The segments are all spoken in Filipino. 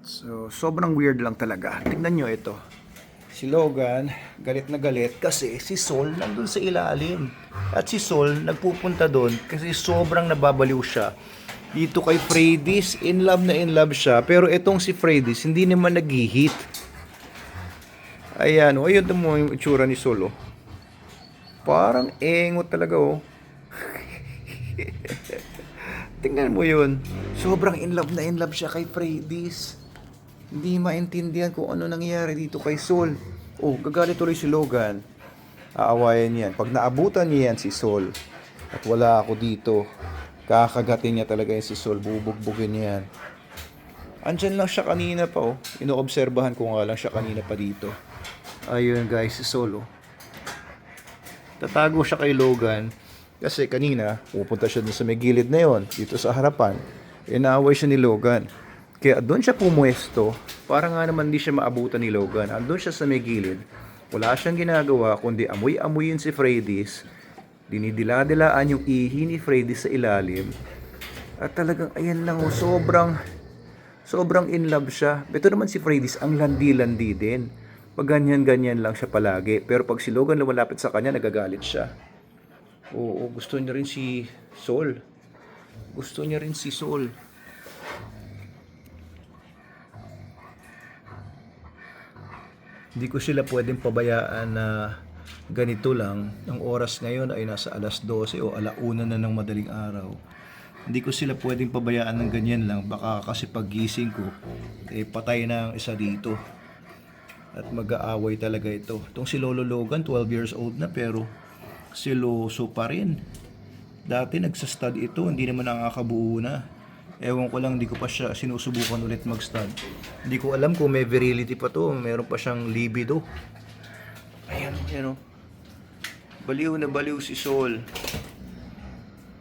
So, sobrang weird lang talaga. Tingnan nyo ito. Si Logan, galit na galit kasi si Sol nandun sa ilalim. At si Sol nagpupunta doon kasi sobrang nababaliw siya. Dito kay Freydis, in love na in love siya. Pero itong si Freydis, hindi naman nag-hit. Ayan, ayun mo yung itsura ni Sol, oh. Parang engot talaga, oh. Tingnan mo yun. Sobrang in love na in love siya kay Freydis. Hindi maintindihan kung ano nangyayari dito kay Sol. Oh, gagalit tuloy si Logan. Aawayan yan. Pag naabutan niya yan si Sol at wala ako dito, kakagatin niya talaga yan si Sol. Bubugbugin niya yan. Andyan lang siya kanina pa, oh. Inoobserbahan ko nga lang siya kanina pa dito. Ayun guys, si Sol, oh. Tatago siya kay Logan kasi kanina pupunta siya dun sa may gilid na yon, dito sa harapan. Inaaway siya ni Logan. Kaya doon siya pumuesto, para nga naman di siya maabutan ni Logan. Andun siya sa may gilid. Wala siyang ginagawa kundi amoy-amoyin si Freydis. Dinidila-dilaan yung ihi ni Freydis sa ilalim. At talagang ayan lang, oh, sobrang in love siya. Ito naman si Freydis, ang landi-landi din. Pag ganyan-ganyan lang siya palagi. Pero pag si Logan lumalapit sa kanya, nagagalit siya. Oo, gusto niya rin si Sol. Gusto niya rin si Sol. Hindi ko sila pwedeng pabayaan na ganito lang. Ang oras ngayon ay nasa alas 12 o alauna na ng madaling araw. Hindi ko sila pwedeng pabayaan ng ganyan lang. Baka kasi paggising ko, patay na ang isa dito. At mag-aaway talaga ito. Itong si Lolo Logan, 12 years old na pero siloso pa rin. Dati nagsastud ito, hindi naman nakakabuo na. Ewan ko lang, hindi ko pa siya sinusubukan ulit mag-stud. Hindi ko alam kung may virility pa to. Meron pa siyang libido. Ayan, ayan, oh. Baliw na baliw si Sol.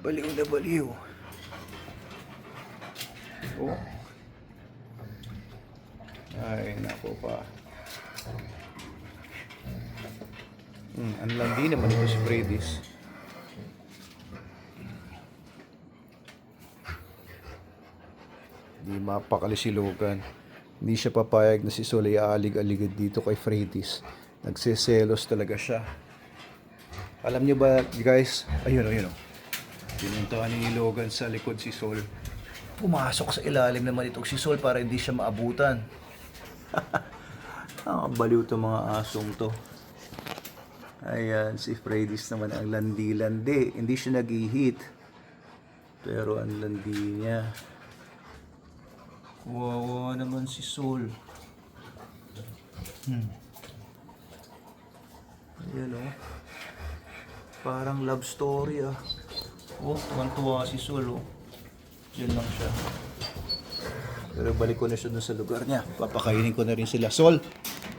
Baliw na baliw. Oh. Ay, nako pa. Ang landi naman ito si Freydis. Hindi mapakali si Logan. Hindi siya papayag na si Sol ay aalig-aligid dito kay Freydis. Nagseselos talaga siya. Alam niyo ba guys? Ayun, ayun, oh. Pinuntahan ni Logan sa likod si Sol. Pumasok sa ilalim naman itong si Sol para hindi siya maabutan. Baliw itong mga asong to. Ayan, si Freydis naman ang landi-landi. Hindi siya nag-hit. Pero ang landi niya. Wawa naman si Sol. Ayan, oh. Parang love story, ah. Oh, tuwan-tuwa si Sol, oh. Diyan lang siya. Pero balik ko na siya dun sa lugar niya. Papakainin ko na rin sila. Sol,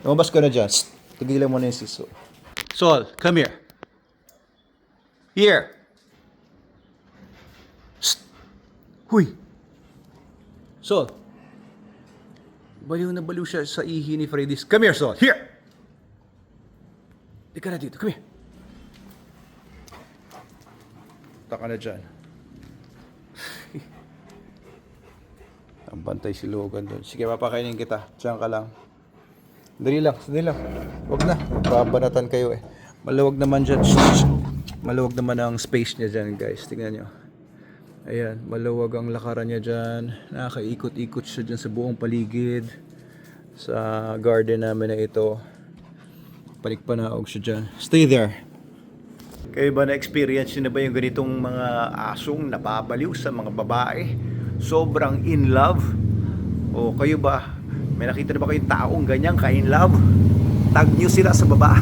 lumabas ka na dyan. Tigilan mo na yung si Sol. Sol, come here. Here. Shh. Huy. Sol. Baliw na baliw siya sa ihi ni Freydis. Come here, Sol. Here. Ika na dito. Come here. Taka na dyan. Ang bantay si Logan doon. Sige, papakainin kita. Diyan ka lang. Dali lang, dali lang. Huwag na. Babanatan kayo eh. Maluwag naman dyan. Maluwag naman ang space niya dyan, guys. Tingnan nyo. Ayan, maluwag ang lakaran niya dyan. Nakakaikot-ikot siya dyan sa buong paligid. Sa garden namin na ito. Palikpanaog siya dyan. Stay there. Kayo ba na-experience nyo na ba yung ganitong mga asong nababaliw sa mga babae? Sobrang in love? O kayo ba? May nakita na ba kayong taong ganyang ka-in love? Tag nyo sila sa baba.